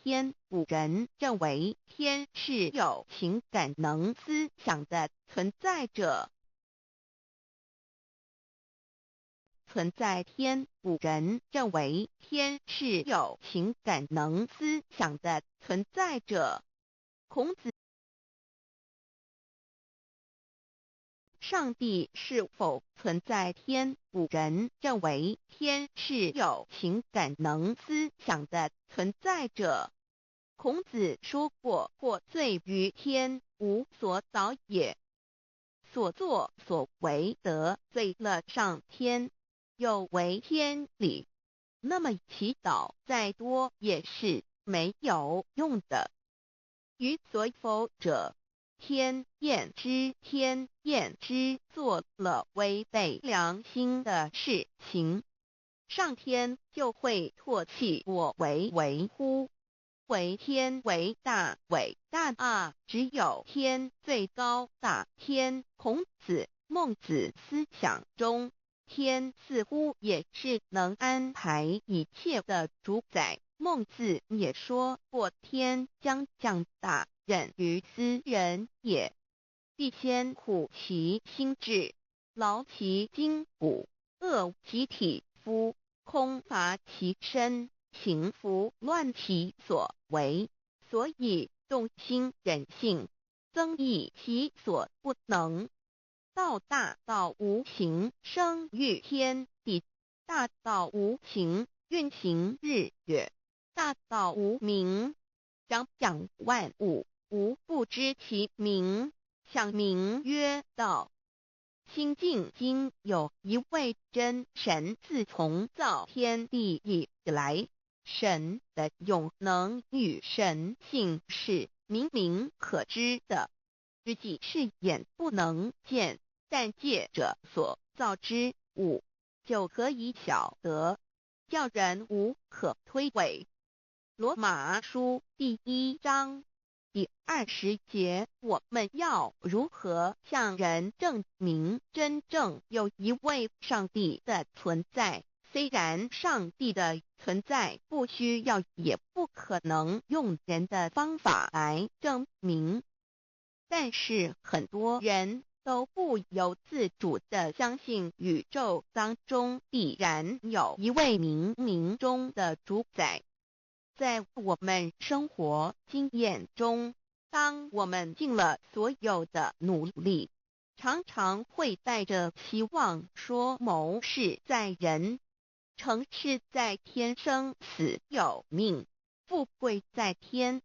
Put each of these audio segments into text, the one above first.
天，古人认为天是有情感能思想的存在者。存在天，古人认为天是有情感能思想的存在者。孔子上帝是否存在天？古人认为天是有情感能思想的存在者。孔子说过：或罪于天，无所导也。所作所为得罪了上天，有违天理，那么祈祷再多也是没有用的。予所否者，天厌之。天厌之，做了违背良心的事情，上天就会唾弃我为乎？为天为大，伟大啊！只有天最高大。天，孔子、孟子思想中，天似乎也是能安排一切的主宰。孟子也说过：天将降大任于斯人也，必先苦其心志，劳其筋骨，饿其体肤，空乏其身，情服乱其所为，所以动心忍性，增益其所不能。道大道无形，生育天地；大道无形，运行日月；大道无名，掌讲万物，无不知其名，想名曰道。心经经有一位真神，自从造天地以来，神的永能与神性是明明可知的，实际是眼不能见，但借着所造之物，就可以晓得，叫人无可推诿。罗马书第1章第20节，我们要如何向人证明真正有一位上帝的存在？虽然上帝的存在不需要也不可能用人的方法来证明，但是很多人都不由自主地相信宇宙当中必然有一位冥冥中的主宰。在我们生活经验中，当我们尽了所有的努力，常常会带着期望说谋事在人，成事在天，生死有命，富贵在天。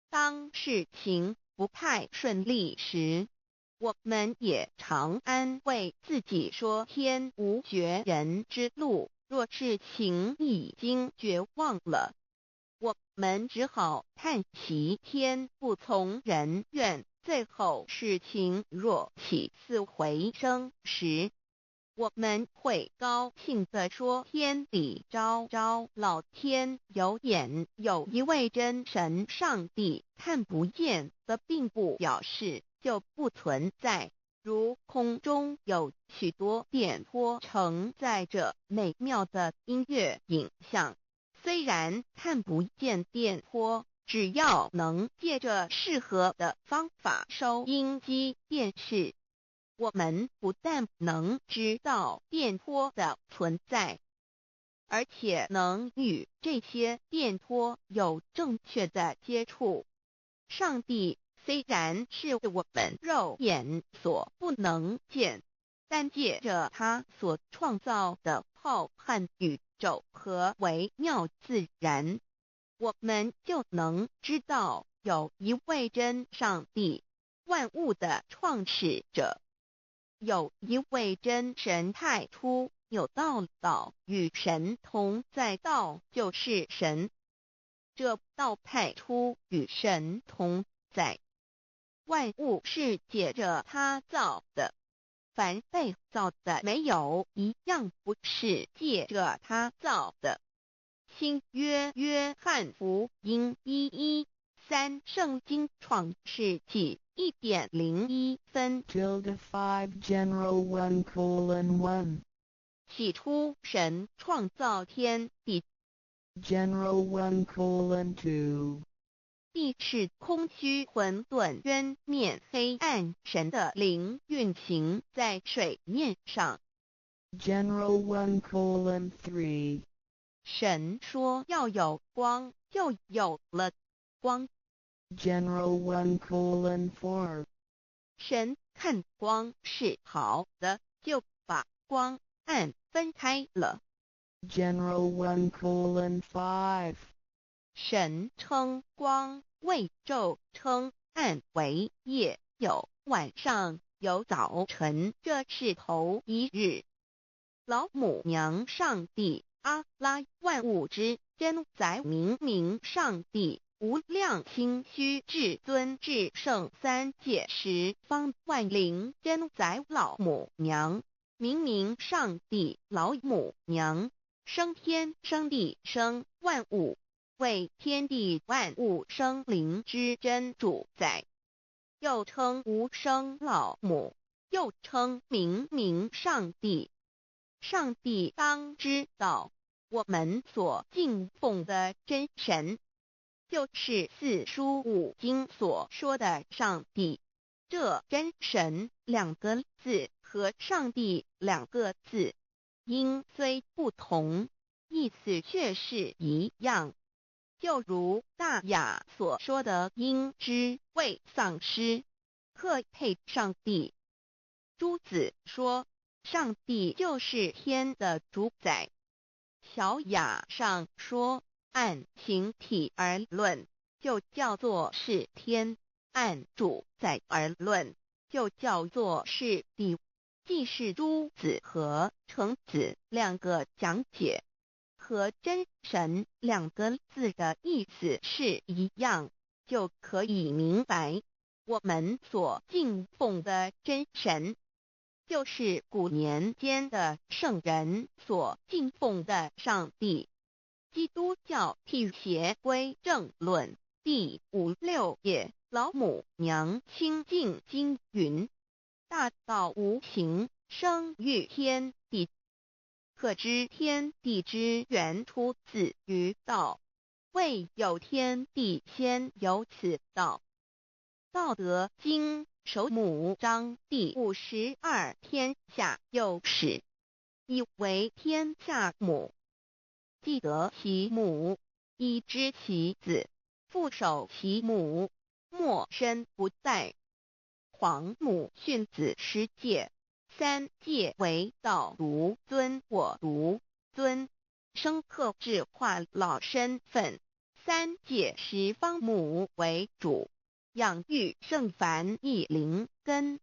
当事情不太顺利时，我们也常安慰自己说天无绝人之路，若事情已经绝望了，我们只好叹息天不从人愿。最后事情若起死回生时，我们会高兴地说天理昭昭，老天有眼，有一位真神上帝，看不见的并不表示就不存在。如空中有许多电波承载着美妙的音乐影像，虽然看不见电波，只要能借着适合的方法收音机电视，我们不但能知道电波的存在，而且能与这些电波有正确的接触。上帝虽然是我们肉眼所不能见，但借着他所创造的浩瀚宇宙和微妙自然，我们就能知道有一位真上帝，万物的创始者，有一位真神太初有道，道与神同在，道就是神。这道太初与神同在，万物是借着他造的，凡被造的没有一样不是借着他造的。新约约翰福音1:13，圣经创世纪1.01分 5 general 1:1。起初神创造天地， General 1:2地是空虚混沌渊面黑暗，神的灵运行在水面上。General 1:3神说要有光，就有了光。General 1:4神看光是好的，就把光暗分开了。General 1:5神称光为昼，称暗为夜，有晚上，有早晨，这是头一日。老母娘上帝阿拉，万物之真宰明明上帝，无量清虚至尊至圣三界十方万灵真宰老母娘，明明上帝老母娘，生天生地生万物，为天地万物生灵之真主宰，又称无生老母，又称明明上帝。上帝当知道，我们所敬奉的真神，就是四书五经所说的上帝。这真神两个字和上帝两个字，音虽不同，意思却是一样。就如大雅所说的音之谓丧失，克配上帝。朱子说，上帝就是天的主宰。小雅上说，按形体而论，就叫做是天；按主宰而论，就叫做是地。既是朱子和程子两个讲解，和真神两个字的意思是一样，就可以明白，我们所敬奉的真神，就是古年间的圣人所敬奉的上帝。基督教辟邪归正论第56页，老母娘清净经云：大道无形，生育天地，可知天地之源出自于道，未有天地，先有此道。道德经首母章第52，天下有始，以为天下母。既得其母，以知其子，父守其母，莫身不在。皇母训子十戒，三戒为道如尊我如尊，生克制化老身份。三戒十方母为主，养育圣凡一灵根。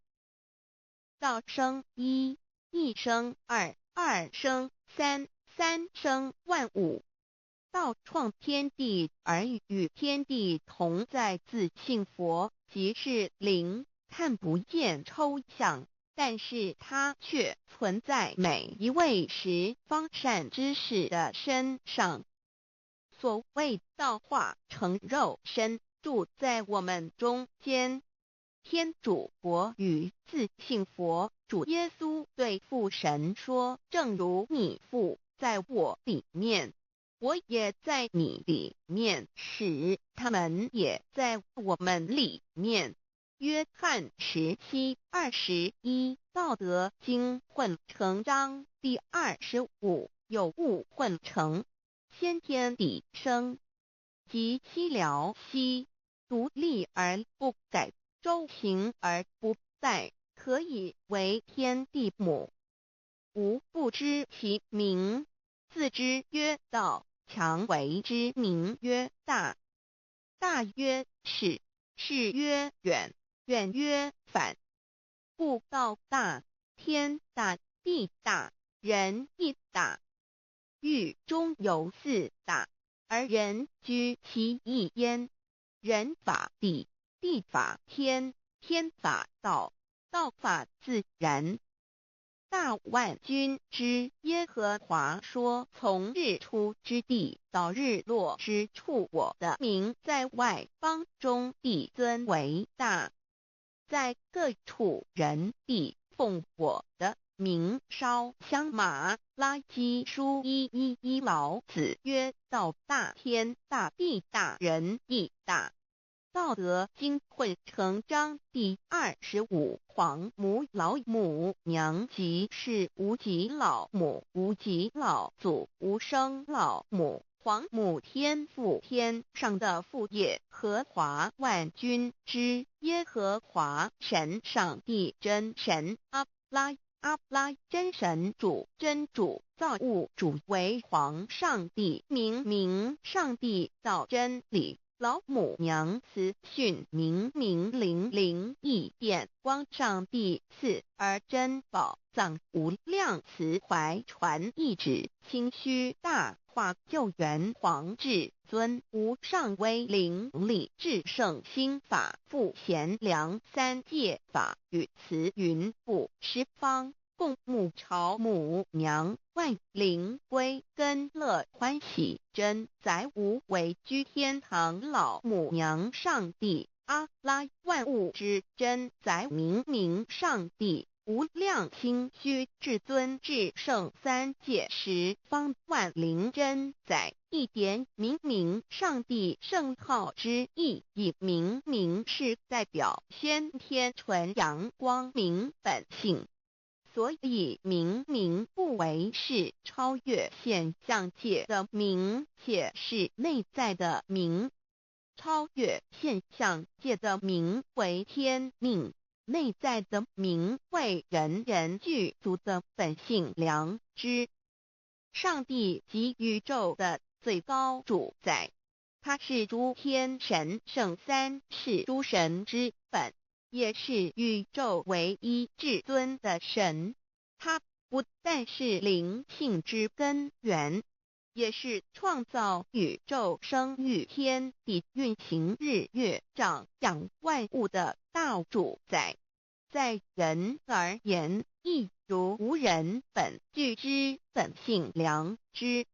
道生一，一生二，二生三，三生万物。道创天地而与天地同在，自性佛，即是灵，看不见抽象，但是它却存在每一位十方善知识的身上。所谓道化成肉身，住在我们中间。天主国与自性佛主耶稣对父神说，正如你父在我里面，我也在你里面，使他们也在我们里面。约翰17:21，道德经混成章第25，有物混成，先天地生，即七辽息，独立而不改，周行而不殆，可以为天地母。吾不知其名，自之曰道，强为之名曰大。大曰是，是曰远，远曰反。故道大，天大，地大，人亦大。狱中有四大，而人居其一焉。人法地，地法天，天法道，道法自然。大万军之耶和华说，从日出之地到日落之处，我的名在外邦中必尊为大。在各处人必奉我的明烧香马拉基书111老子曰：道大天大地大人义大。道德经混成章第25。黄母老母娘即是无极老母，无极老祖，无生老母。黄母天父，天上的父也，和华万军之耶和华神，上帝真神，阿拉真神主，真主，造物主，为皇上帝，明上帝造真理。老母娘慈训明灵义电光，上帝赐而珍宝藏无量慈怀传一旨，清虚大化救援皇至尊无上威灵力至圣心法复贤良三界法与慈云布十方。共沐朝母娘万灵归根乐欢喜真载无为居天堂老母娘上帝阿拉万物之真载明上帝无量清虚至尊至圣三界十方万灵真载一点明上帝圣号之意以明是代表先天纯阳光明本性。所以明不为是超越现象界的明，且是内在的明。超越现象界的明为天命，内在的明为人具足的本性良知。上帝即宇宙的最高主宰，他是诸天神圣三世诸神之本，也是宇宙唯一至尊的神。他不但是灵性之根源，也是创造宇宙生育天地运行日月长养万物的大主宰。在人而言，亦如无人本具之本性良知，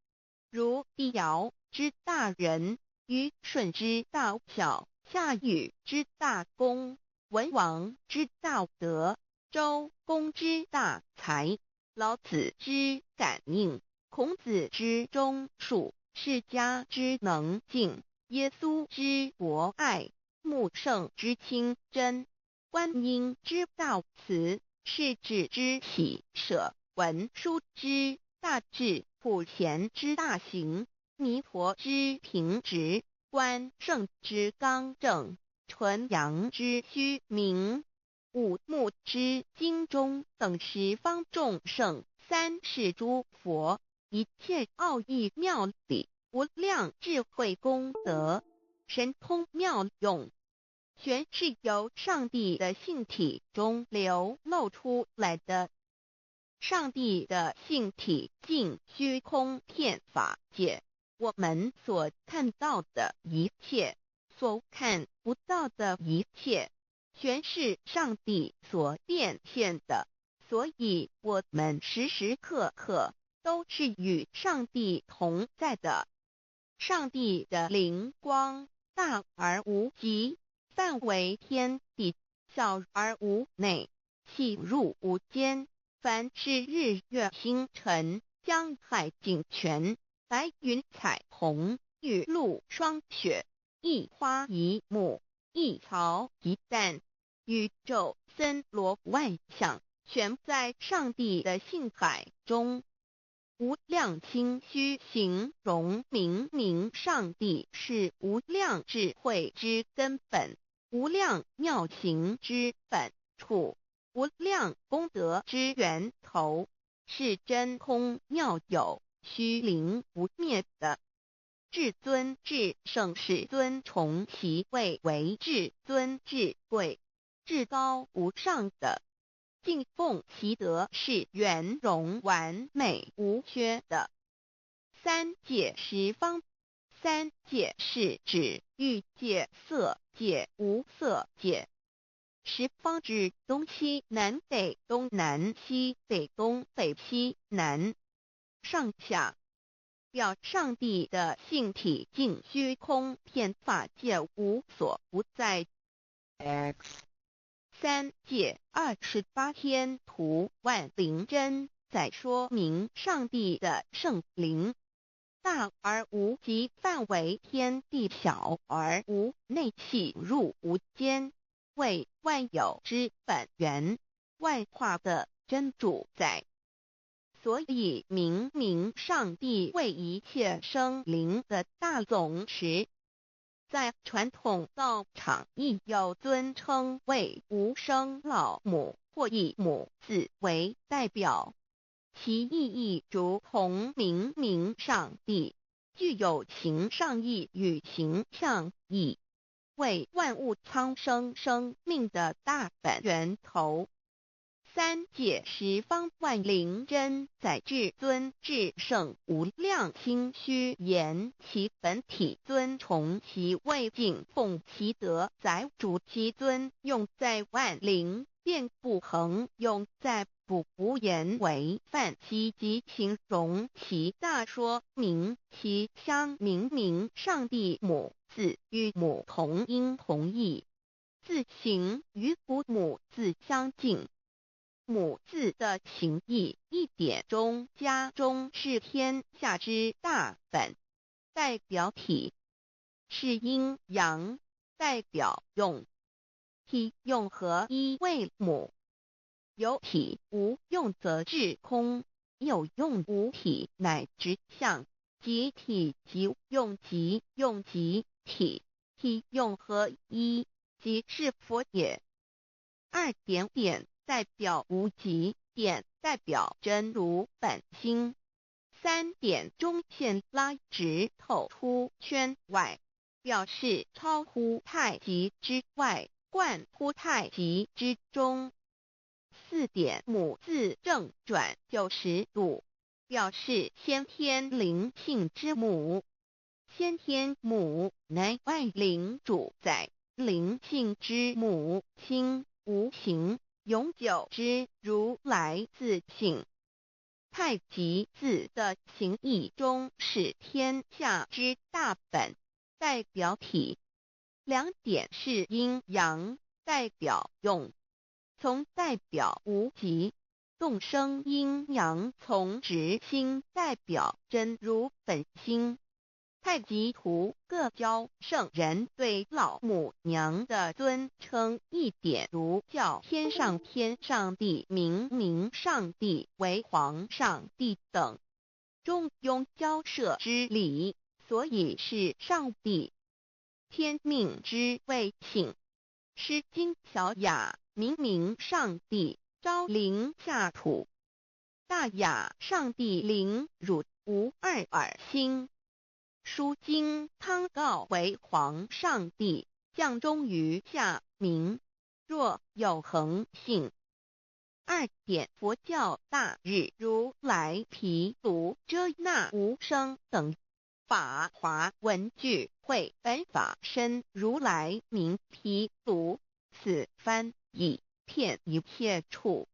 如帝尧之大仁，虞舜之大孝，夏禹之大功，文王之大德，周公之大才，老子之感应，孔子之忠恕，释迦之能静，耶稣之博爱，穆圣之清真，观音之大慈，世子之喜舍，文殊之大智，普贤之大行，弥陀之平直，关圣之刚正，纯阳之虚明，五目之精中等十方众圣，三世诸佛，一切奥义妙理，无量智慧功德，神通妙用，全是由上帝的性体中流露出来的。上帝的性体尽虚空遍法界，我们所看到的一切，所看不到的一切，全是上帝所变现的，所以我们时时刻刻都是与上帝同在的。上帝的灵光大而无极，范围天地，小而无内，细入无间。凡是日月星辰、江海井泉、白云彩虹、雨露霜雪，一花一木，一草一蛋，宇宙森罗万象，全在上帝的性海中。无量清虚形容明上帝是无量智慧之根本，无量妙行之本处，无量功德之源头，是真空妙有，虚灵不灭的。至尊至圣世尊崇其位为至尊至贵，至高无上的，敬奉其德是圆融完美无缺的。三界十方，三界是指欲界、色界、无色界。十方指东西南北东南西北东北西南上下，表上帝的性体尽虚空遍法界无所不在。X 3届28天图万灵真在说明上帝的圣灵大而无极，范围天地小而无内，气入无间，为万有之本源，万化的真主宰。所以明明上帝为一切生灵的大总持，在传统道场亦有尊称为无生老母或以母字为代表，其意义如同明明上帝具有形上义与形象义，为万物苍生生命的大本源头。3界十方万灵真在至尊至圣无量心虚言其本体尊崇其位敬奉其德载主其尊，用在万灵便不恒用在不无言为范积极形容其大，说明其相明上帝母字与母同音同义，字形与古母字相近。母字的情义一点中加中是天下之大本，代表体是阴阳，代表用，体用合一为母。有体无用则至空，有用无体乃直相，即体即用即用即体，体用合一即是佛也。2点代表无极，点代表真如本心。3点中线拉直透出圈外，表示超乎太极之外，贯乎太极之中。4点母字正转90度，表示先天灵性之母。先天母乃万灵主宰，灵性之母亲无形永久之如来自性。太极字的形义中是天下之大本，代表体。2点是阴阳，代表用，从代表无极，动生阴阳从直心，代表真如本心。太极图各教圣人对老母娘的尊称一点，如叫天上帝、明上帝为皇上帝等，中庸交涉之礼，所以是上帝。天命之谓请，诗经小雅明上帝昭灵下土，大雅上帝灵汝无二耳心。书经汤告为皇上帝，降忠于下民，若有恒性。2点佛教大日如来毗卢遮那无生等法华文具会本法身如来名毗卢，此翻译遍一切处。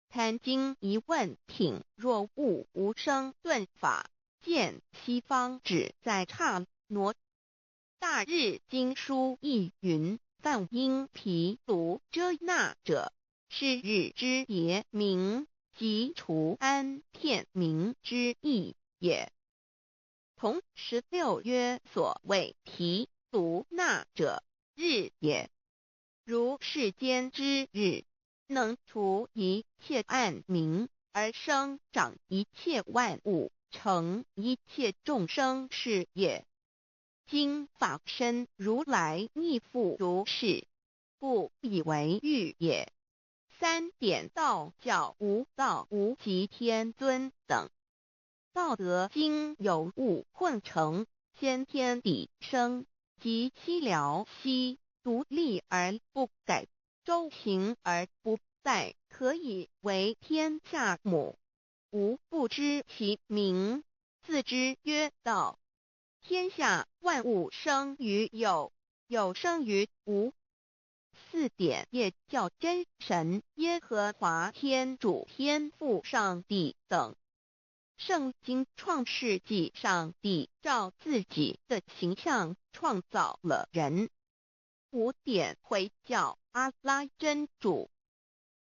坛经一问品，若悟无生顿法，见西方只在刹那。大日经书亦云，梵音毗卢遮那者，是日之别名，即除安片名之意也。同16曰所谓毗卢那者，日也。如世间之日，能除一切暗明，而生长一切万物，成一切众生是也。今法身如来亦复如是，故以为喻也。3点道教无道无极天尊等，道德经有物混成，先天地生，即西辽西，独立而不改，周行而不殆，可以为天下母。吾不知其名，自之曰道。天下万物生于有，有生于无。4点也叫真神耶和华天主天父上帝等。圣经创世纪，上帝照自己的形象创造了人， 5点回教阿拉真主。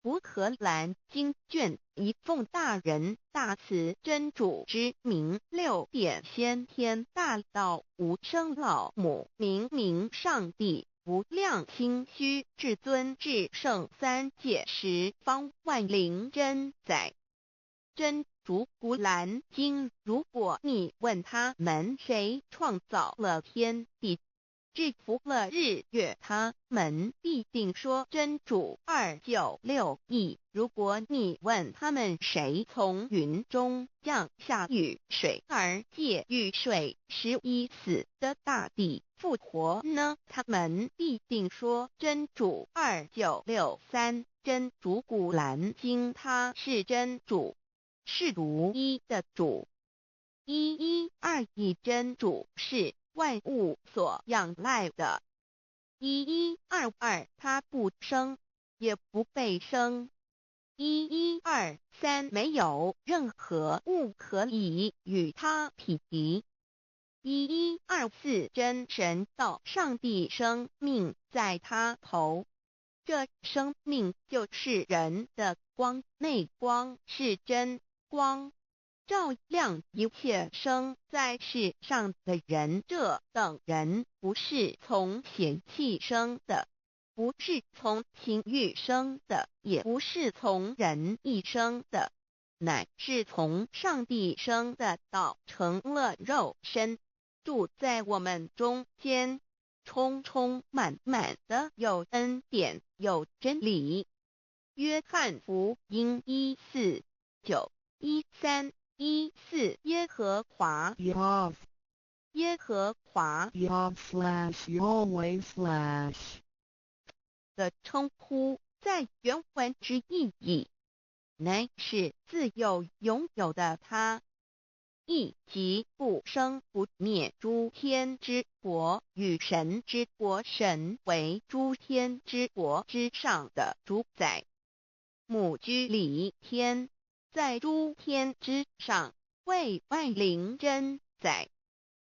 乌克兰经卷一奉大人大慈真主之名，6点先天大道无生老母明明上帝无量心虚至尊至圣3界十方万灵真在。真主古兰经，如果你问他们谁创造了天地，制服了日月，他们必定说真主296亿。如果你问他们谁从云中降下雨水而借雨水使已死的大地复活呢，他们必定说真主2963。真主古兰经，他是真主，是独一的主，112真主是万物所仰赖的，1122他不生也不被生，1123没有任何物可以与他匹敌，1124真神道上帝生命在他头，这生命就是人的光，内光是真光，照亮一切生在世上的人。这等人不是从血气生的，不是从情欲生的，也不是从人意生的，乃是从上帝生的道成了肉身，住在我们中间，充充满满的有恩典有真理。约翰福音1491314耶和华 Yav 耶和华 Yav/Yahweh/ 的称呼，在原文之意义，乃是自有拥有的他，亦即不生不灭诸天之国与神之国，神为诸天之国之上的主宰，母居里天，在诸天之上，为万灵真在。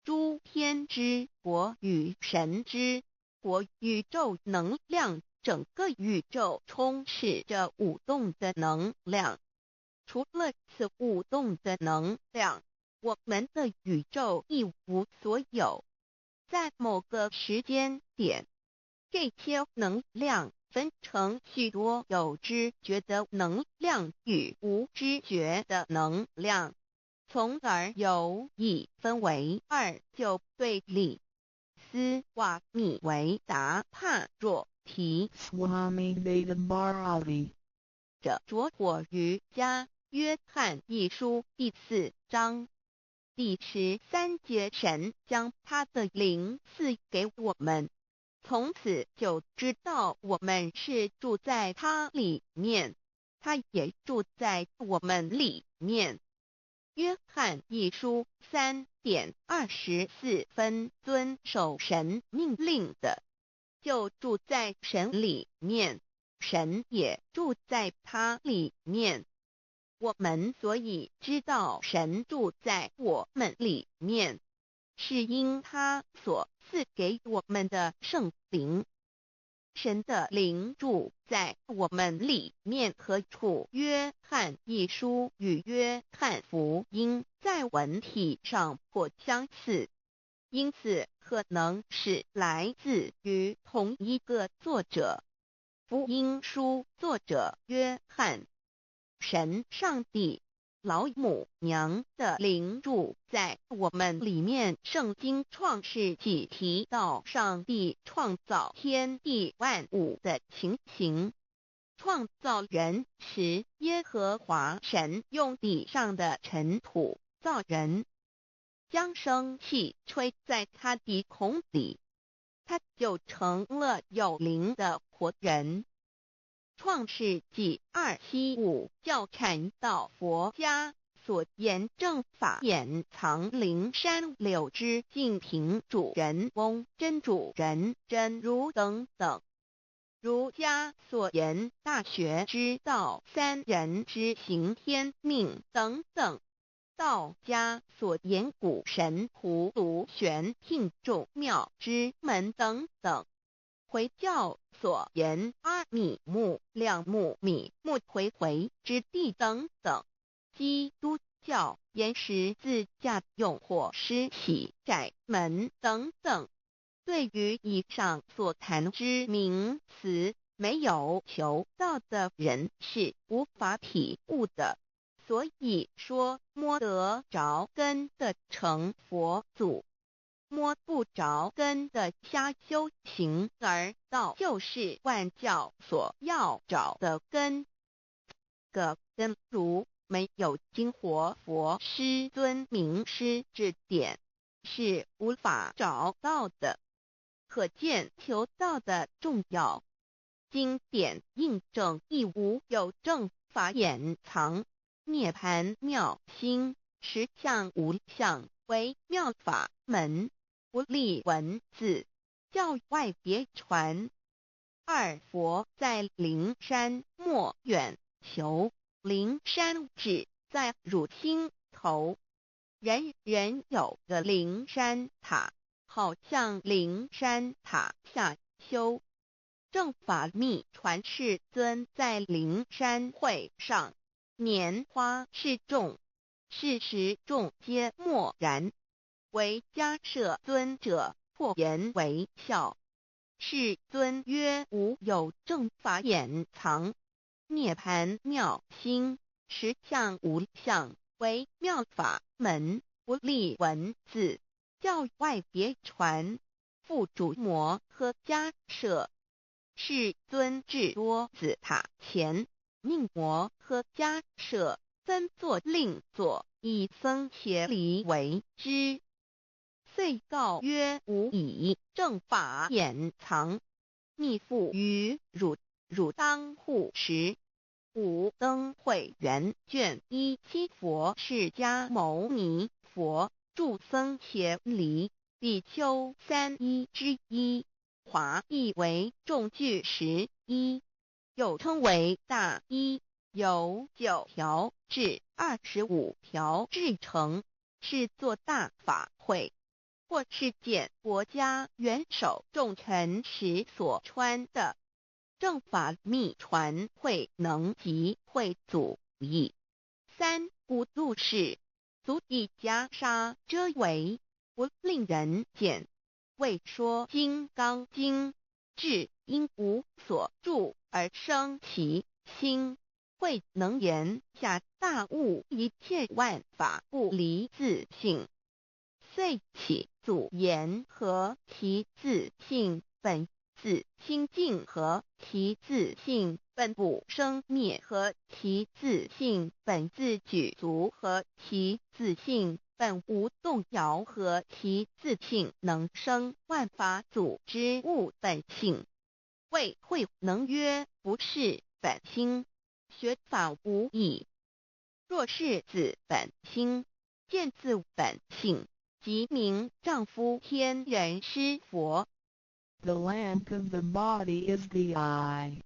诸天之国与神之国，宇宙能量，整个宇宙充斥着舞动的能量。除了此舞动的能量，我们的宇宙一无所有。在某个时间点，这些能量分成许多有知觉的能量与无知觉的能量，从而有一分为2，就对立。斯瓦米维达帕若提 Swami Vedabharati 者着火于家约翰一书第4章第13节，神将他的灵赐给我们，从此就知道我们是住在他里面，他也住在我们里面。约翰一书3:24，遵守神命令的，就住在神里面，神也住在他里面。我们所以知道神住在我们里面，是因他所赐给我们的圣灵。神的灵住在我们里面，何处？约翰一书与约翰福音在文体上颇相似，因此可能是来自于同一个作者。福音书作者约翰，神上帝老母娘的灵住在我们里面。圣经创世纪提到上帝创造天地万物的情形，创造人时，耶和华神用地上的尘土造人，将生气吹在他鼻孔里，他就成了有灵的活人。创世纪275教阐到佛家所言正法掩藏灵山柳之净瓶主人翁真主人真如等等，儒家所言大学之道三人之行天命等等，道家所言古神葫芦玄牝众妙之门等等。回教所言阿米木、亮木、米木回之地等等，基督教言十字架用或施洗窄门等等。对于以上所谈之名词，没有求道的人是无法体悟的。所以说摸得着根的成佛祖，摸不着根的瞎修行而道，就是万教所要找的根。个根如没有经活佛师尊名师指点，是无法找到的。可见求道的重要。经典印证亦无有正法掩藏，涅盘妙心，实相无相，为妙法门，不立文字，教外别传。二佛在灵山莫远求，灵山只在汝心头，人人有个灵山塔，好像灵山塔下修。正法密传世尊在灵山会上，拈花示众，是时众皆默然，唯迦摄尊者破颜为笑。世尊曰：无有正法掩藏，涅盘妙心，实相无相，为妙法门，不立文字，教外别传。复主摩诃迦摄。世尊至多子塔前，命摩诃迦摄分作另作，以僧协离为之。遂告曰：吾以正法掩藏，密付于汝当护持。五灯会元卷1佛释迦牟尼佛著僧协离比丘3之一，华译为众句11，又称为大一，由9条至25条制成，是作大法会，或是见国家元首重臣时所穿的。正法密传会能及会祖义。三五度世，足以袈裟遮为，不令人见。未说金刚经，至因无所住而生其心，会能言下大悟，一切万法不离自性。遂起祖言和其自性本自清净和其自性本不生灭和其自性本自具足和其自性本无动摇和其自性能生万法组之物本性。谓慧能曰：不是本心，学法无益。若是自本心，见自本性，即名丈夫天人师佛。The lamp of the body is the eye.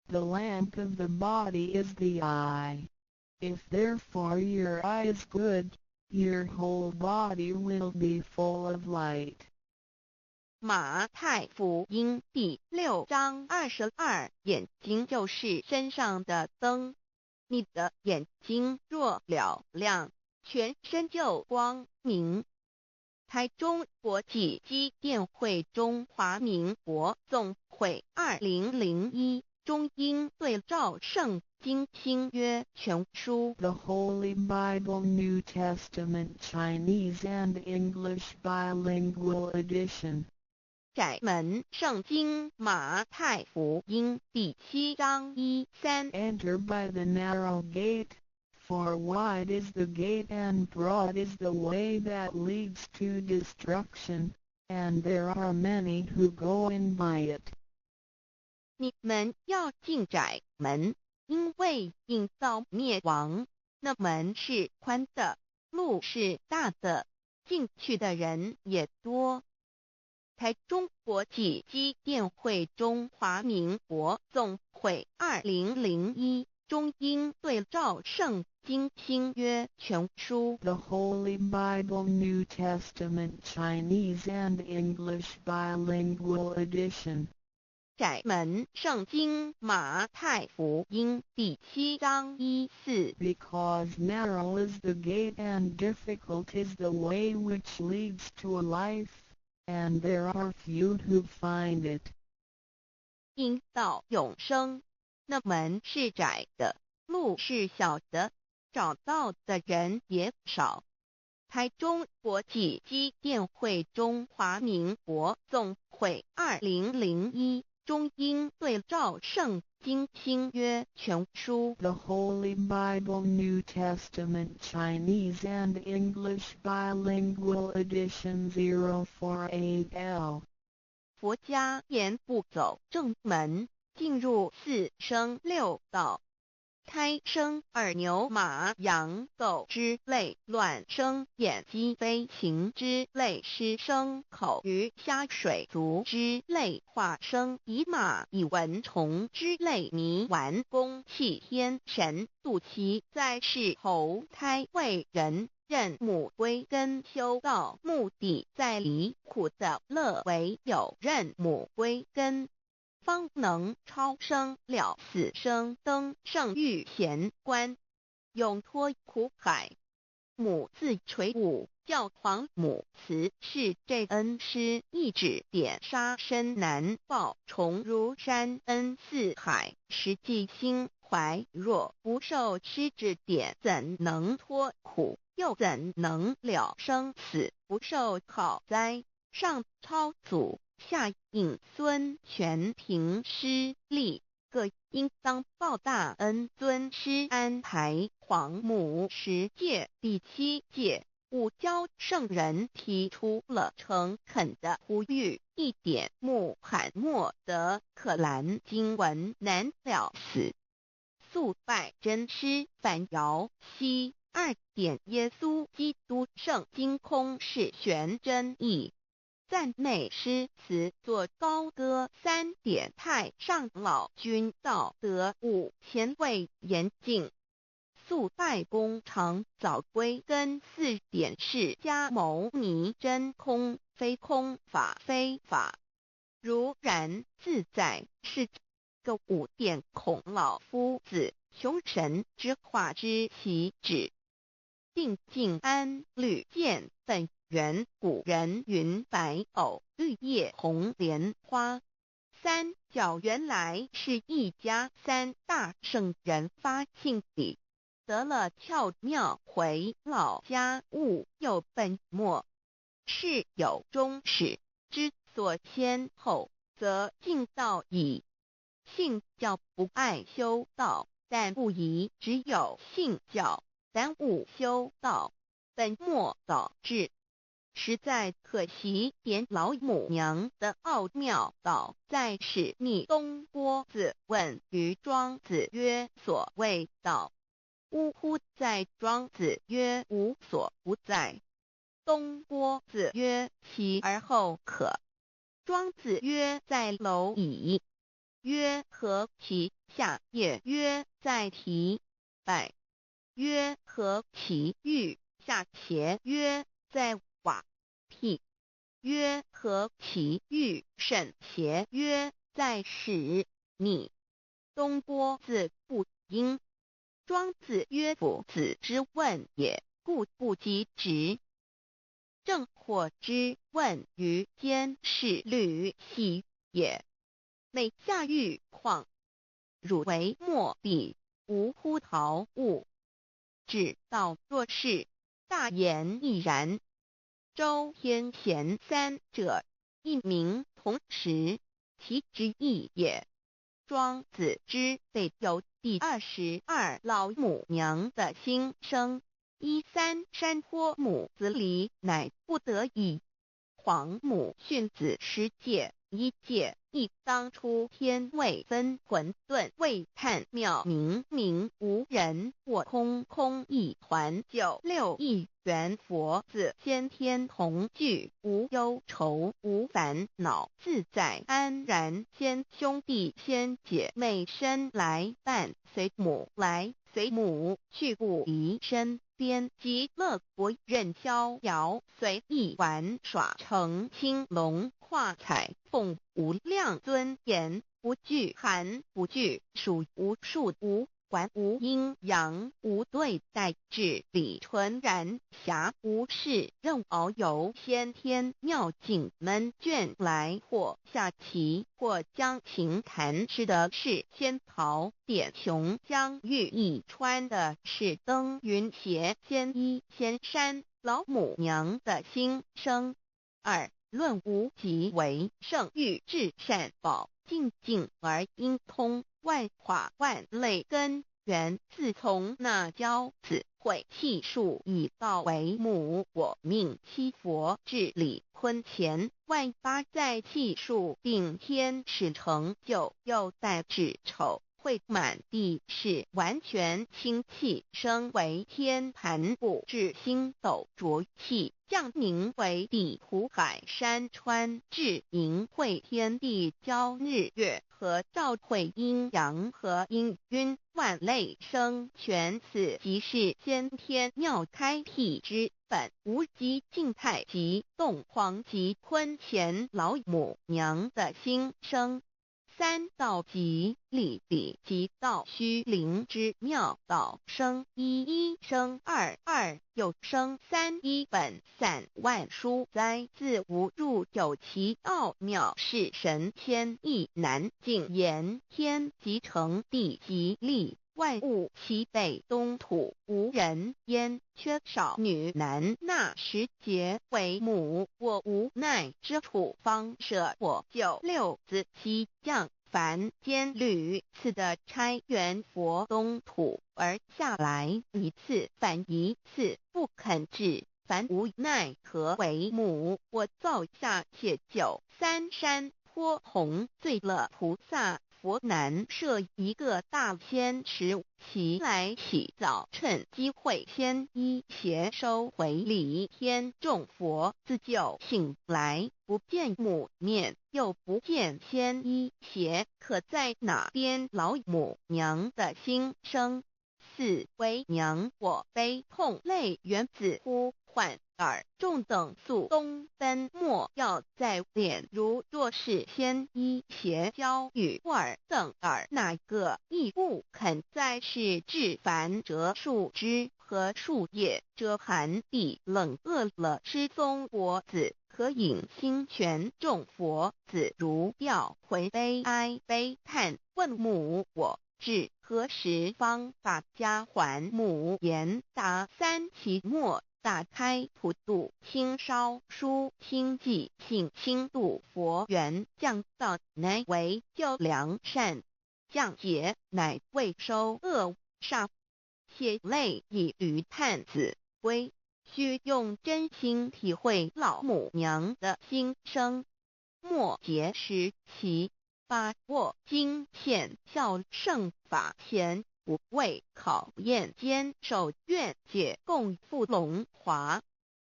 The lamp of the body is the eye. If therefore your eye is good, your whole body will be full of light. 马太福音第6章22，眼睛就是身上的灯。你的眼睛若了亮，全身就光明。台中国际机电会中华民国总会2001中英对照圣经新约全书 The Holy Bible New Testament Chinese and English Bilingual Edition. 窄门圣经马太福音第7章1-3 Enter by the narrow gate, for wide is the gate and broad is the way that leads to destruction, and there are many who go in by it. 你们要进窄门，因为引到灭亡。那门是宽的，路是大的，进去的人也多。台中国际机电会中华民国总会2001中英对照圣经新约全书 The Holy Bible New Testament Chinese and English Bilingual Edition. 窄门圣经马太福音第7章14 Because narrow is the gate and difficult is the way which leads to life, and there are few who find it. 因到永生，那门是窄的，路是小的，找到的人也少。台中国际机电会中华民国总会2001中英对照圣经新约全书 The Holy Bible New Testament Chinese and English Bilingual Edition 048L 佛家言不走正门，进入4生6道。胎生二牛马羊狗之类，卵生眼鸡飞禽之类，湿生口鱼虾水族之类，化生以马以蚊虫之类，迷顽公气天神度其在世投胎为人，任母归根修道，目的在离苦的乐，唯有任母归根，方能超生了死生，登圣域贤官，永脱苦海。母自垂武，教皇母慈是这恩师，一指点杀身难报，重如山恩似海，实际心怀若不受师指点，怎能脱苦？又怎能了生死？不受考灾，上超祖，下应孙权凭师力，各应当报大恩。尊师安排皇母10诫，第7诫五教圣人提出了诚恳的呼吁，一点穆罕默德可兰经文难了死，素拜真师反摇西。2点耶稣基督圣经空是玄真义，赞美诗词作高歌。3点太上老君道德5前卫严谨，素拜公常早归根。4点释迦牟尼真空非空，法非法，如然自在，是个5点孔老夫子雄神之化之其旨。定静安律见本源，古人云白藕绿叶红莲花。3角原来是一家3大圣人发信礼，得了窍妙，回老家务又本末，是有终始，之所先后，则敬道矣。信教不爱修道，但不宜只有信教，耽误修道，本末倒置，实在可惜。点老母娘的奥妙道在使密东郭子问于庄子曰：所谓道，呜呼！在庄子曰：无所不在。东郭子曰：其而后可？庄子曰：在蝼蚁。曰：何其下也？曰：在蹄。百。曰：何其欲？下邪？曰：在瓦辟。曰：何其欲？甚邪？曰：在始。逆。东郭子不应。庄子曰：夫子之问也，故不及直。正或之问于监视律系也。每下狱况，汝为莫必，无乎陶物。只道若是，大言亦然。周天贤3者，一名同时，其之义也。庄子之备有第22老母娘的心声，13山坡母子礼，乃不得已。皇母训子10诫，1诫亦当初天未分，混沌未探，妙明明无人，我空空一团。9六一元佛子先天同具，无忧愁无烦恼，自在安然。先兄弟先姐妹生来伴，随母来随母去，不离身边。极乐国任逍遥，随意玩耍，成青龙。化彩凤无量尊严，不惧寒不惧暑，无数无管无阴阳，无对待，至理纯然，暇无事任遨游，先天妙境门卷来，或下棋，或将琴弹，吃的是仙桃点琼将玉一穿的是登云鞋仙衣仙山，老母娘的心声。二论无极为圣域至善宝，静静而应通，万法万类根源，自从那教子会气数以道为母，我命七佛治理坤乾，万八在气数并天使成就，又待至丑。会满地是完全清气，升为天盘布至星斗浊气，降凝为地土海山川，至明会天地交日月和照会阴阳和阴晕，万类生全，此即是先天妙开辟之本，无极静态及动黄及坤乾老母娘的心声。三道即理理即道虚灵之妙道生一一生二二又生三一本散万殊哉，自无入有其奥妙，是神天意难尽言，天即成地即立，万物其北东土，无人焉，缺少女男，那时节为母，我无奈之处，方舍我九六子七将凡间屡次的差援佛东土，而下来一次反一次不肯治，凡无奈何为母，我造下且九三山颇弘罪了菩萨。佛南设一个大仙池，其来起早，趁机会先一邪收回礼天众佛，自救醒来，不见母面，又不见先一邪，可在哪边？老母娘的心声。四为娘，我悲痛泪源自呼唤耳众等速东奔，莫要再敛，如若是先一邪教与尔等耳，哪个亦不肯再是至凡折树枝和树叶，遮寒地冷饿了失踪国子，可引心泉众佛子如调回悲哀悲叹，问母我至何时方把家还母？言答三期末，打开普度清烧书清寂性清度佛缘，降道乃为救良善，降劫乃为收恶煞，血泪以余叹子归，须用真心体会老母娘的心声。末节时期，把握经现效圣法前，不畏考验，坚守愿解共赴龙华，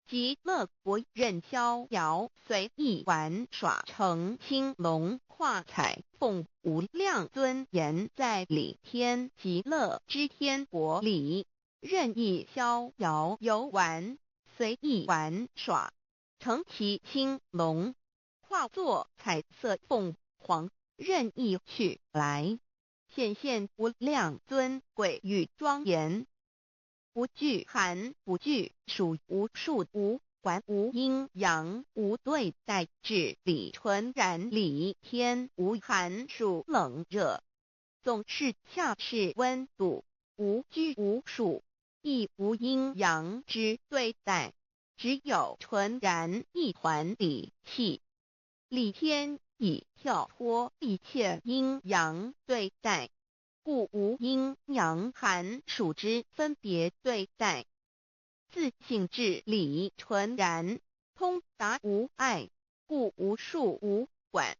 极乐国任逍遥，随意玩耍，成青龙化彩凤无量尊严，在理天极乐之天国里，任意逍遥游玩，随意玩耍，成其青龙，化作彩色凤凰，任意去来，显现无量尊贵与庄严，不惧寒不惧暑，无数无管无阴阳，无对待，至理纯然，理天无寒暑冷热，总是恰是温度，无拘无束，亦无阴阳之对待，只有纯然一团理气。理天以跳脱一切阴阳对待，故无阴阳寒暑之分别对待，自性至理纯然，通达无碍，故无数无管，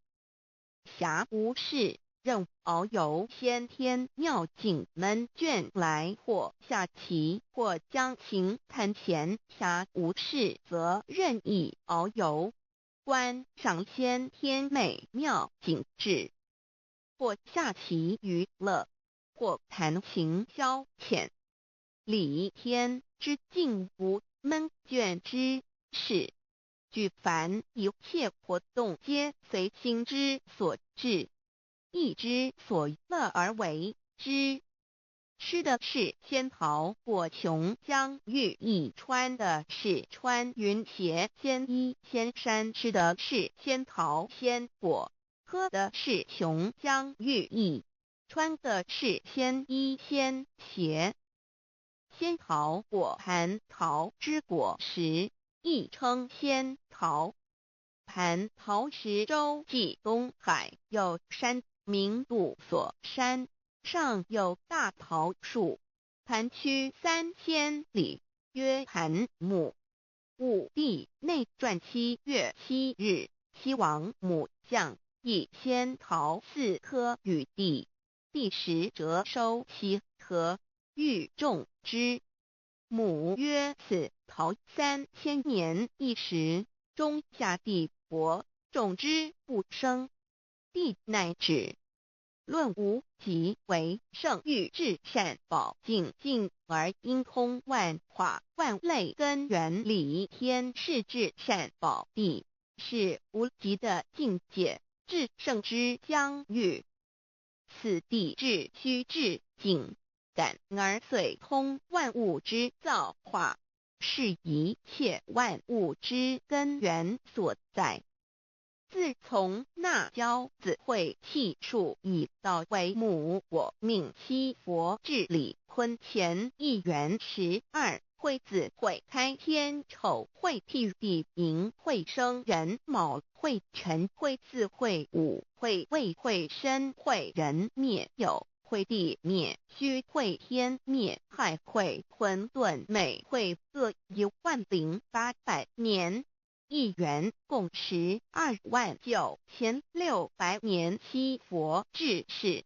暇无事任遨游，先天妙境门卷来，或下棋，或将琴弹弦，暇无事则任意遨游，观赏先天美妙景致，或下棋娱乐，或弹琴消遣，理天之境无闷倦之事，举凡一切活动，皆随心之所至，意之所乐而为之。吃的是仙桃果琼浆玉液，穿的是穿云鞋仙衣仙衫，吃的是仙桃仙果，喝的是琼浆玉液，穿的是仙衣仙鞋。仙桃果蟠桃之果实，亦称仙桃。蟠桃实洲际东海有山，名杜所山，上有大桃树，盘曲3000里，曰盘木。武帝内传7月7日，西王母降以仙桃4颗与帝，帝时折收其核，欲种之。母曰：此桃3000年一时，中下地薄，种之不生。帝乃止。论无极为圣欲至善宝净净而应通万化万类根源理天是至善宝地，是无极的境界，至圣之疆域。此地至虚至静，感而遂通万物之造化，是一切万物之根源所在。自从那骄子会气数以道为母，我命七佛治理坤乾一元12，会子会开天，丑会替地，寅会生人，卯会辰，会巳会午，会未会申，会人灭酉，会地灭戌，会天灭亥，会混沌，每会各10800年。一元共129600年。七佛治世，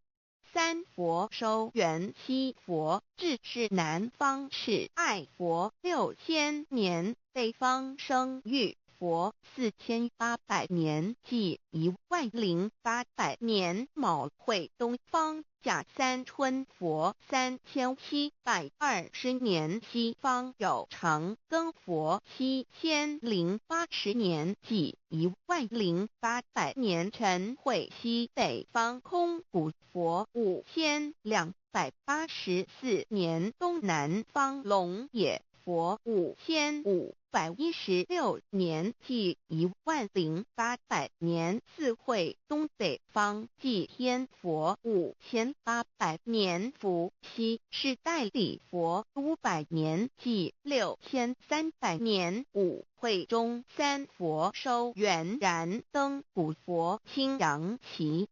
三佛收元，七佛治世南方是爱佛6000年，北方生玉佛4800年，即10800年。卯会东方甲三春佛3720年，西方有长庚佛7080年，即10800年。辰会西北方空谷佛5284年，东南方龙野佛5516年，即10800年。四会东北方祭天佛5800年，伏羲是代理佛500年，即6300年。五会中三佛收元然灯古佛青阳旗，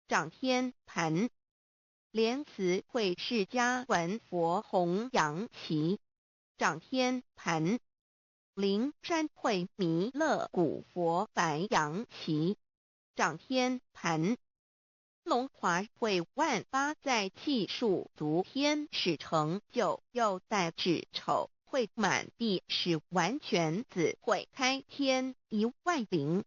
掌天盘。莲慈会释迦文佛红阳旗，掌天盘。灵山会弥勒古佛白阳旗，掌天盘。龙华会万八在气数足天使成就，又代指丑会满地是完全子会开天10800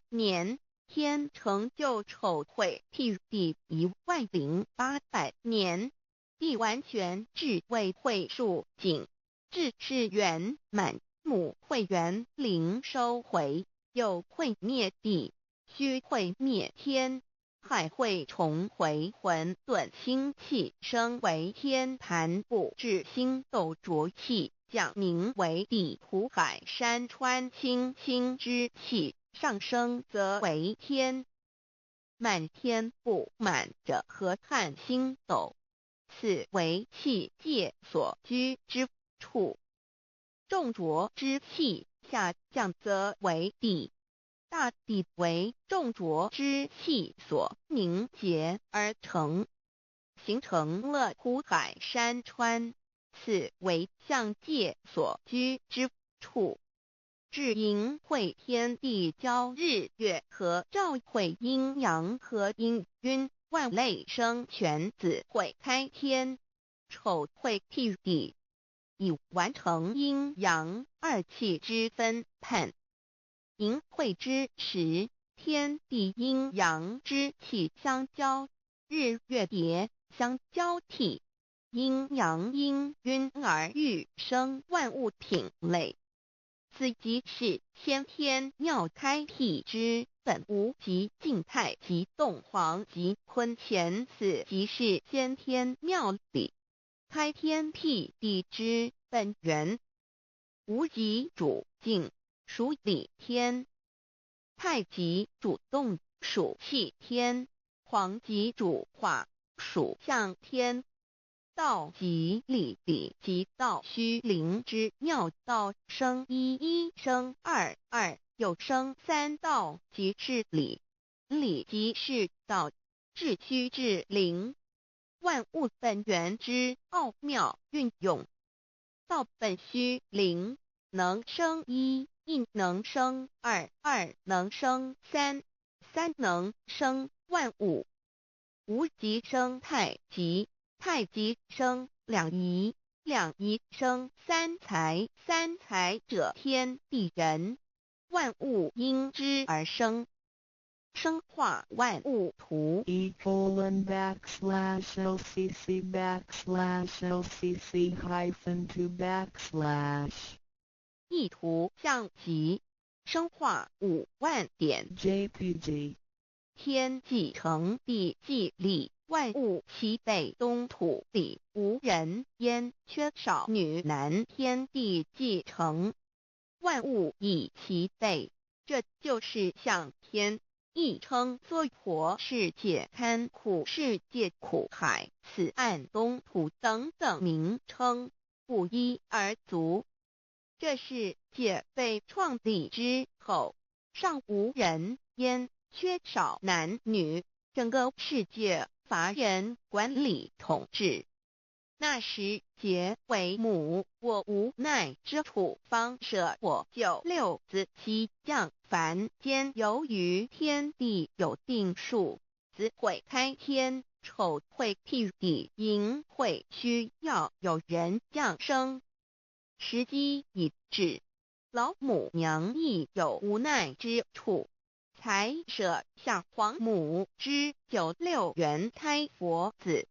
年，天成就丑会替地10800年，地完全智慧会数景，智是圆满。母会元灵收回，又会灭地，戌会灭天，亥会重回混沌星气，生为天盘部，至星斗浊气，降名为地土海山川星星之气，上升则为天。满天不满者河汉星斗，此为气界所居之处。重浊之气下降则为地，大地为重浊之气所凝结而成，形成了土海山川，此为象界所居之处。至寅会天地交日月和照会阴阳和阴晕，万类生全子会开天，丑会替地，以完成阴阳二气之分判。寅会之时，天地阴阳之气相交，日月叠相交替，阴阳阴晕而育生万物品类。此即是先天妙开辟之本无即静态即动黄即坤乾，此即是先天妙理开天辟地之本源。无极主静，属理天；太极主动，属气天；黄极主化，属象天。道即理，理即道虚灵之妙道，生一，一生二，二又生三，道即是理，理即是道，至虚至灵，万物本源之奥妙运用。道本虚灵，能生一，一能生二，二能生三，三能生万物。无极生太极，太极生两仪，两仪生三才，三才者天地人，万物因之而生，生化万物图。e://LCC_LCC_2 意图象极，生化5万点 JPG 天既成地既立，万物其备，东土里无人焉，缺少女男，天地既成，万物以其备，这就是象天。亦称娑婆世界、堪苦世界、苦海、此岸、东土等等名称，不一而足。这世界被创立之后，尚无人焉，缺少男女，整个世界乏人管理统治。那时桀为母，我无奈之处，方舍我舅六子七将。凡间由于天地有定数，子会开天，丑会辟地，寅会需要有人降生。时机已至，老母娘亦有无奈之处，才舍下皇母之九六元胎佛子，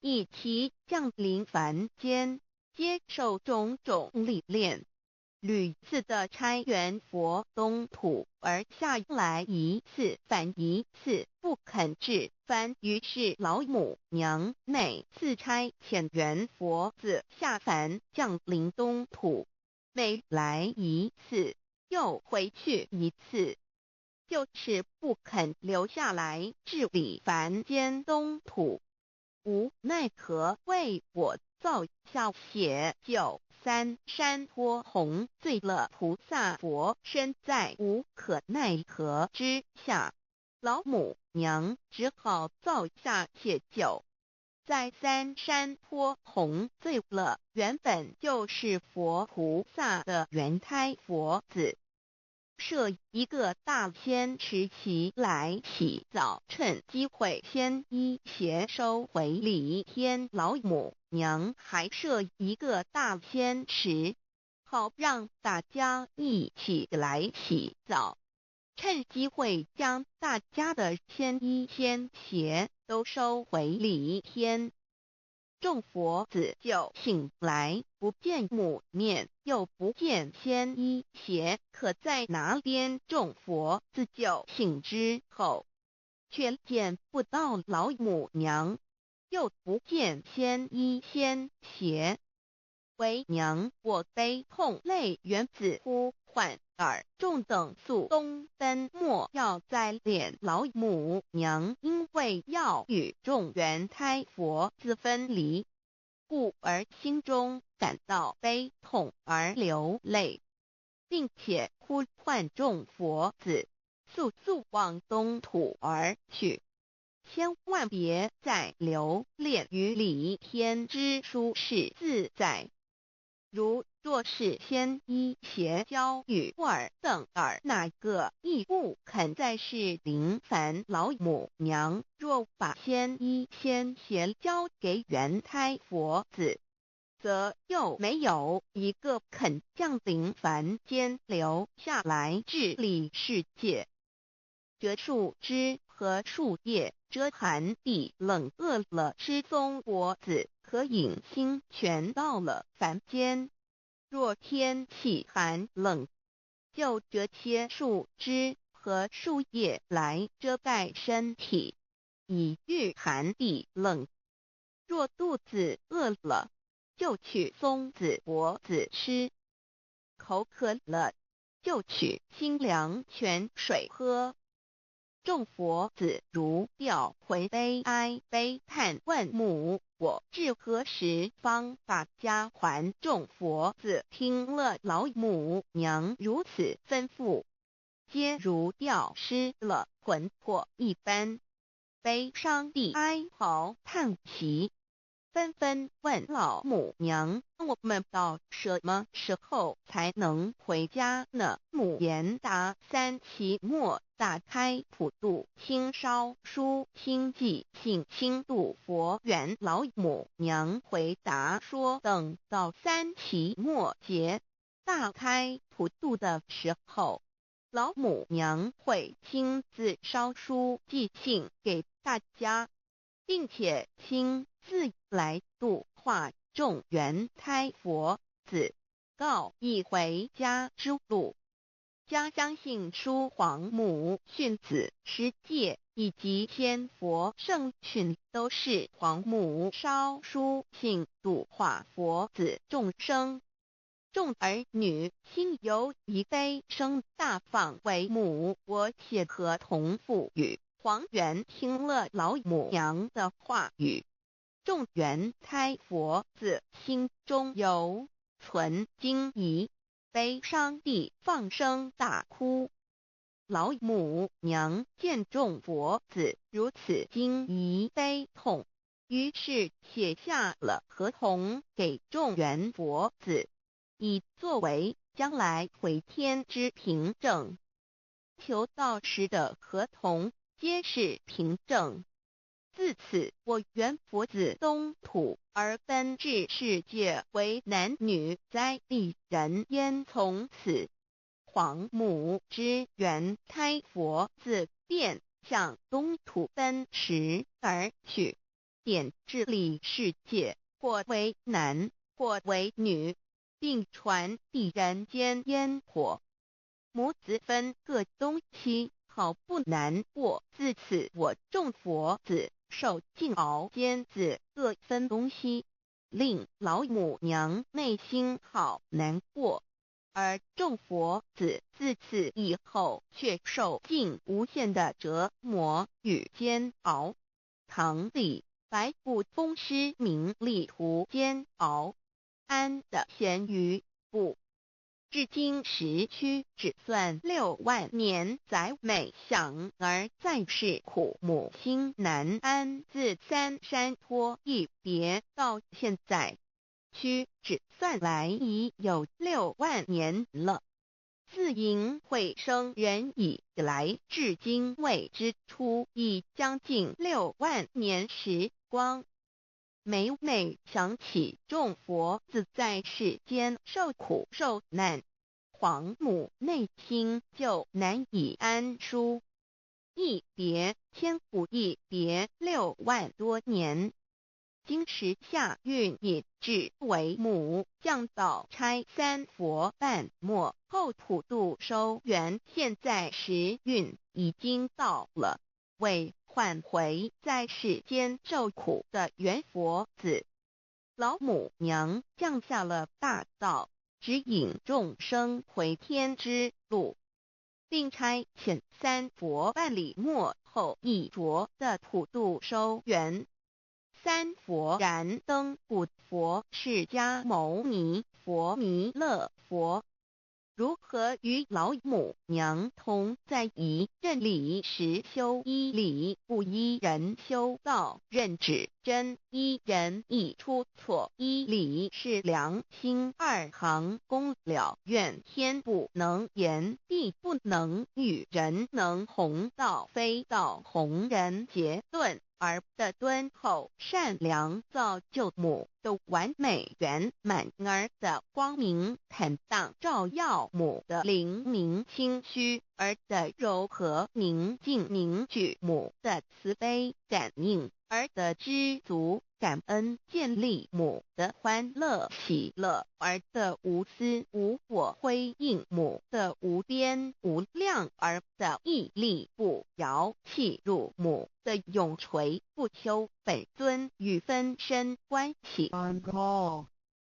以其降临凡间，接受种种历练，屡次的差援佛东土，而下来一次反一次不肯至凡，于是老母娘每次差遣援佛子下凡降临东土，每来一次又回去一次，就是不肯留下来治理凡间东土。无奈何为我造下血救三山托洪罪了菩萨佛，身在无可奈何之下，老母娘只好造下解救。在三山托洪罪了原本就是佛菩萨的原胎佛子，设一个大仙池期来洗澡，趁机会先一邪收回礼天。老母娘还设一个大仙池，好让大家一起来洗澡，趁机会将大家的仙衣仙鞋都收回礼天。众佛子就醒来，不见母面，又不见仙衣鞋，可在哪边？众佛子就醒之后，却见不到老母娘，又不见仙衣仙鞋。为娘，我悲痛泪源自呼唤耳，众等速东奔，莫要再敛。老母娘因为要与众原胎佛子分离，故而心中感到悲痛而流泪，并且呼唤众佛子速速往东土而去，千万别再留恋于礼天之舒适自在。若是仙衣鞋交与尔等儿，哪个亦不肯再是临凡老母娘？若把仙衣仙鞋交给原胎佛子，则又没有一个肯降临凡间留下来治理世界。这树枝和树叶遮寒地冷，饿了吃松果子，可饮清泉，到了凡间若天气寒冷，就折些树枝和树叶来遮盖身体，以御寒地冷。若肚子饿了，就取松子果子吃；口渴了，就取清凉泉水喝。众佛子如调回悲哀悲叹问母：我至何时方把家还？众佛子听了老母娘如此吩咐，皆如吊失了魂魄一般，悲伤地哀嚎叹息，纷纷问老母娘：我们到什么时候才能回家呢？母言答：3期末打开普度清烧书清寂性清度佛缘。老母娘回答说：等到3期末节大开普度的时候，老母娘会亲自烧书寄信给大家，并且亲自来度化众缘胎佛子，告一回家之路。家乡信书皇母训子师戒以及千佛圣训，都是皇母烧书信度化佛子众生。众儿女心有一悲生大放为母，我且合同赋予。黄元听了老母娘的话语，众缘胎佛子心中有存惊疑，悲伤地放声大哭。老母娘见众佛子如此惊疑悲痛，于是写下了合同给众缘佛子，以作为将来回天之凭证。求道时的合同皆是凭证。自此，我缘佛子东土而奔至世界为男女在地人焉。从此，皇母之缘胎佛子便向东土奔驰而去，点治理世界，或为男，或为女，并传递人间烟火。母子分各东西，好不难过。自此，我众佛子受尽熬煎子各分东西，令老母娘内心好难过。而众佛子自此以后却受尽无限的折磨与煎熬。唐李白骨风师名利图煎熬，安的咸鱼不。至今时区只算6万年，载美想而在世苦，母心难安。自三山托一别到现在，区只算来已有6万年了。自寅会生人以来，至今未知出，已将近6万年时光。每每想起众佛子在世间受苦受难，皇母内心就难以安舒。一别千古，一别6万多年。今时夏运也至为母降道差3佛半末后普度收圆，现在时运已经到了，为换回在世间受苦的缘佛子，老母娘降下了大道，指引众生回天之路，并差遣3佛办理末后一着的普度收圆。3佛燃灯古佛、释迦牟尼佛、弥勒佛，如何与老母娘同在一任理时修一理，不依人修道，任指真一人一出错一理，是良心2行公了，愿天不能言，地不能语，人能弘道，非道弘人。结论而的敦厚善良，造就母的完美圆满，儿的光明坦荡，照耀母的灵明清虚。儿的柔和宁静凝聚母的慈悲感应，儿的知足感恩建立母的欢乐喜乐，儿的无私无我辉映母的无边无量，儿的屹立不摇契入母的永垂不朽本尊与分身关系。 On call.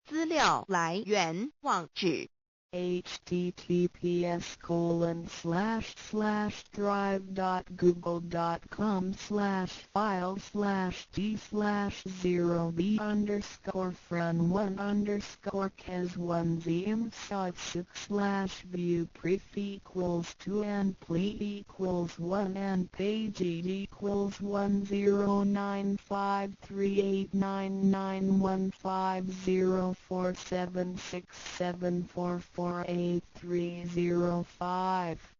资料来源网址https://drive.google.com/files/d/0b____4 48767448305